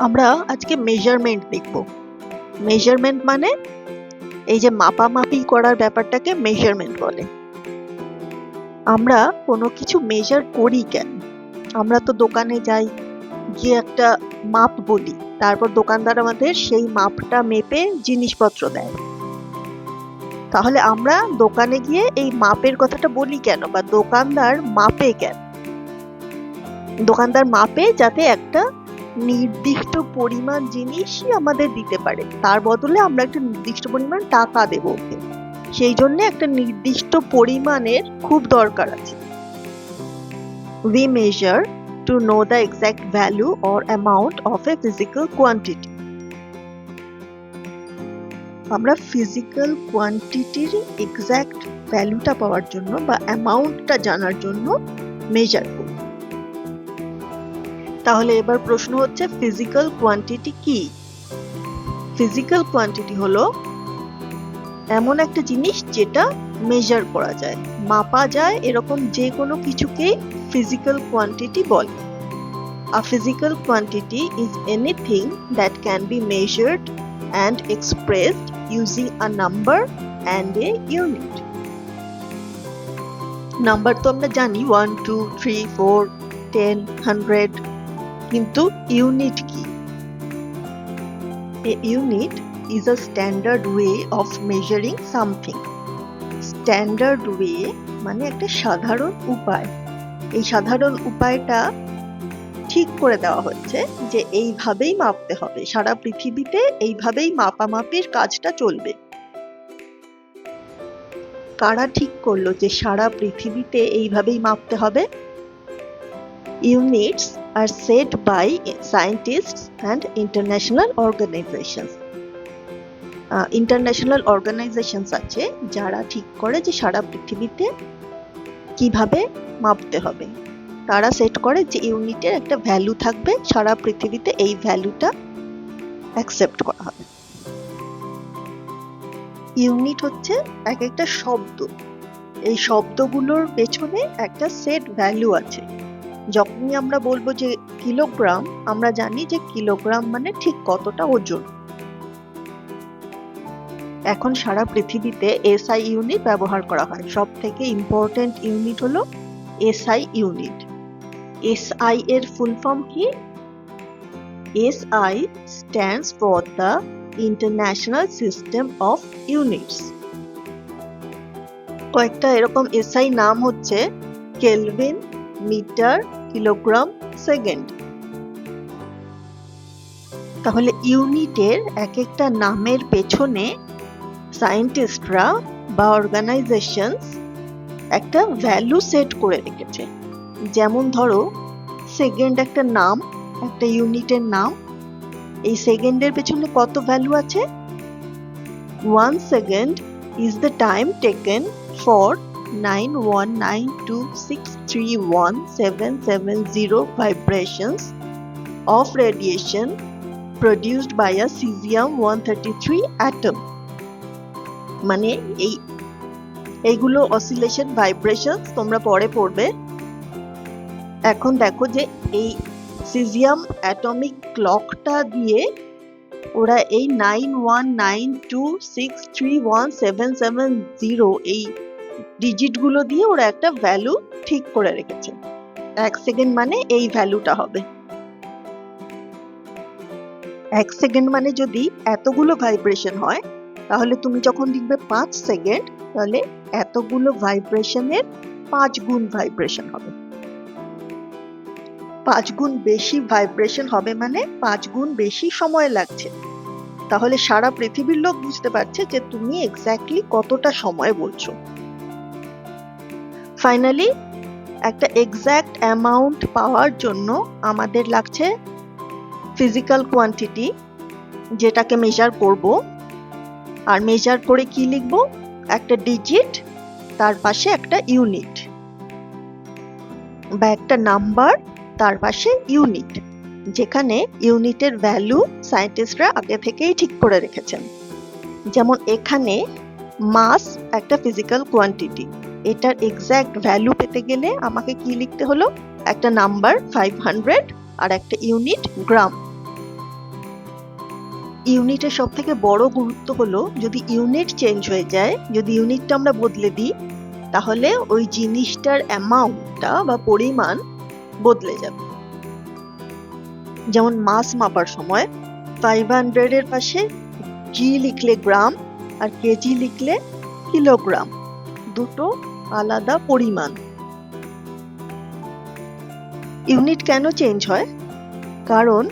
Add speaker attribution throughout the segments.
Speaker 1: আমরা আজকে মেজারমেন্ট দেখব। মেজারমেন্ট মানে এই যে মাপামাপি করার ব্যাপারটাকে মেজারমেন্ট বলে। আমরা কোনো কিছু মেজার করি কেন? আমরা তো দোকানে যাই, গিয়ে একটা মাপ বলি, তারপর দোকানদার আমাদের সেই মাপটা মেপে জিনিসপত্র দেয়। তাহলে আমরা দোকানে গিয়ে এই মাপের কথাটা বলি কেন, বা দোকানদার মাপে কেন? দোকানদার মাপে যাতে একটা নির্দিষ্ট পরিমাণ জিনিসই আমাদের দিতে পারে, তার বদলে আমরা একটা নির্দিষ্ট পরিমাণ টাকা দেব ওকে। সেই জন্য একটা নির্দিষ্ট পরিমাণের খুব দরকার আছে। We measure to know the exact value or amount of a physical quantity. আমরা ফিজিক্যাল কোয়ান্টিটির এক্সাক্ট ভ্যালুটা পাওয়ার জন্য বা অ্যামাউন্টটা জানার জন্য মেজার করি। তাহলে এবার প্রশ্ন হচ্ছে, ফিজিক্যাল কোয়ান্টিটি কি? ফিজিক্যাল কোয়ান্টিটি হলো এমন একটা জিনিস যেটা মেজার করা যায়, মাপা যায়, এরকম যে কোনো কিছুকেই ফিজিক্যাল কোয়ান্টিটি বলে। A physical quantity is anything that can be measured and expressed using a number and a unit. Number তো আমরা জানি 1, 2, 3, 4, 10, 100, কিন্তু ইউনিট কি? A unit is a standard way of measuring something. Standard way মানে একটা সাধারণ উপায়। এই সাধারণ উপায়টা ঠিক করে দেওয়া হচ্ছে যে এইভাবেই মাপতে হবে, সারা পৃথিবীতে এইভাবেই মাপামাপির কাজটা চলবে। কারা ঠিক করলো যে সারা পৃথিবীতে এইভাবেই মাপতে হবে? Units are set by scientists and international organizations. International organizations আছে যারা ঠিক করে যে সারা পৃথিবীতে কিভাবে মাপতে হবে। তারা সেট করে যে ইউনিটের একটা ভ্যালু থাকবে, সারা পৃথিবীতে এই ভ্যালুটা অ্যাকসেপ্ট করা হবে। ইউনিট হচ্ছে এক একটা শব্দ, এই শব্দগুলোর পেছনে একটা সেট ভ্যালু আছে। যখনই আমরা বলবো যে কিলোগ্রাম, আমরা জানি যে কিলোগ্রাম মানে ঠিক কতটা ওজন। এখন সারা পৃথিবীতে এসআই ইউনিট ব্যবহার করা হয়। সব থেকে ইম্পর্টেন্ট ইউনিট হলো এসআই ইউনিট। এসআই এর ফুল ফর্ম কি? SI stands for the international system of units. কয়েকটা এরকম এসআই নাম হচ্ছে কেলভিন, মিটার, কিলোগ্রাম, সেকেন্ড। তাহলে ইউনিটের এক একটা নামের পেছনে সায়েন্টিস্টরা বা অর্গানাইজেশনস একটা ভ্যালু সেট করে রেখেছে। যেমন ধরো সেকেন্ড একটা নাম, একটা ইউনিটের নাম। এই সেকেন্ডের পেছনে কত ভ্যালু আছে? 1 second is the time taken for 91926317770 vibrations of radiation produced by a cesium-133 atom. মানে এইগুলো অসিলেশন, ভাইব্রেশন তোমরা পরে পড়বে। এখন দেখো যে এই সিজিয়াম অ্যাটমিক ক্লকটা দিয়ে ওরা এই 91926317770 এই ডিজিটগুলো দিয়ে ওরা একটা ভ্যালু ঠিক করে রেখেছে। 1 সেকেন্ড মানে এই ভ্যালুটা হবে। 1 সেকেন্ড মানে যদি এতগুলো ভাইব্রেশন হয়, তাহলে তুমি যখন লিখবে 5 সেকেন্ড, তাহলে এতগুলো ভাইব্রেশনের 5 গুণ ভাইব্রেশন হবে। 5 গুণ বেশি ভাইব্রেশন হবে মানে 5 গুণ বেশি সময় লাগছে। তাহলে সারা পৃথিবীর লোক বুঝতে পারছে যে তুমি এক্স্যাক্টলি কতটা সময় বলছো। ফাইনালি একটা এক্স্যাক্ট অ্যামাউন্ট পাওয়ার জন্য আমাদের লাগছে ফিজিক্যাল কোয়ান্টিটি, যেটাকে মেজার করব। আর মেজার করে কি লিখব? একটা ডিজিট, তার পাশে একটা ইউনিট, বা একটা নাম্বার, তার পাশে ইউনিট, যেখানে ইউনিটের ভ্যালু সায়েন্টিস্টরা আগে থেকেই ঠিক করে রেখেছেন। যেমন এখানে মাস একটা ফিজিক্যাল কোয়ান্টিটি, এটার এক্স্যাক্ট ভ্যালু পেতে গেলে আমাকে কি লিখতে হলো? একটা নাম্বার 500 আর একটা ইউনিট গ্রাম। ইউনিটের সব থেকে বড় গুরুত্ব হলো যদি ইউনিট চেঞ্জ হয়ে যায়, যদি ইউনিটটা আমরা বদলে দিই, তাহলে ওই জিনিসটার অ্যামাউন্টটা বা পরিমাণ বদলে যাবে। যেমন মাস মাপার সময় 500 এর পাশে জি লিখলে গ্রাম আর কেজি লিখলে কিলোগ্রাম, দুটো আলাদা পরিমাণ। ইউনিট কেন চেঞ্জ হয়? কারণ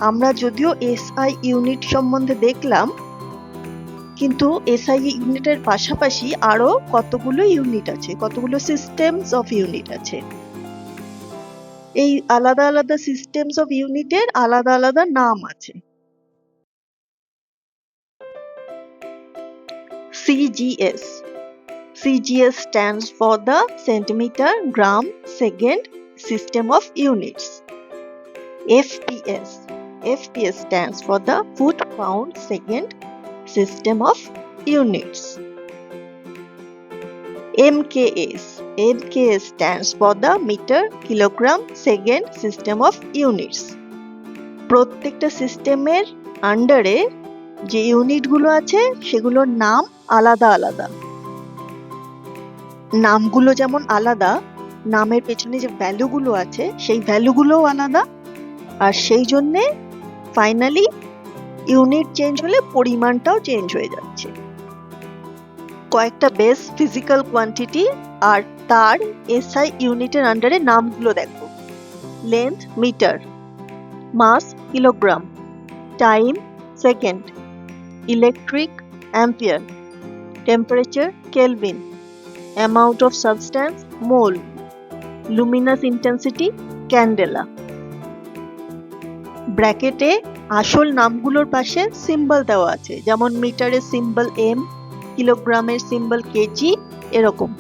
Speaker 1: আমরা যদিও এসআই ইউনিট সম্বন্ধে দেখলাম, কিন্তু এসআই ইউনিটের পাশাপাশি আরো কতগুলো ইউনিট আছে, কতগুলো সিস্টেমস অফ ইউনিট আছে। এই আলাদা আলাদা সিস্টেমস অফ ইউনিটের আলাদা আলাদা নাম আছে। CGS. CGS stands for the centimeter, gram, second system of units. FPS. FPS stands for the foot, pound, second system of units. MKS. MKS stands for the meter, kilogram, second system of units. প্রত্যেকটা সিস্টেমের আন্ডারে যে ইউনিটগুলো আছে সেগুলোর নাম আলাদা আলাদা। নামগুলো যেমন আলাদা, নামের পেছনে যে ভ্যালুগুলো আছে সেই ভ্যালুগুলোও আলাদা, আর সেই জন্যে ফাইনালি ইউনিট চেঞ্জ হলে পরিমাণটাও চেঞ্জ হয়ে যাচ্ছে। কয়েকটা বেস ফিজিক্যাল কোয়ান্টিটি আর তার এসআই ইউনিটের আন্ডারে নামগুলো দেখো। Length metre, mass kilogram, time second, electric ampere, temperature kelvin, amount of substance mole, luminous intensity candela. ব্র্যাকেটে আসল নামগুলোর পাশে সিম্বল দেওয়া আছে, যেমন মিটারের সিম্বল এম, কিলোগ্রামের সিম্বল কেজি, এরকম।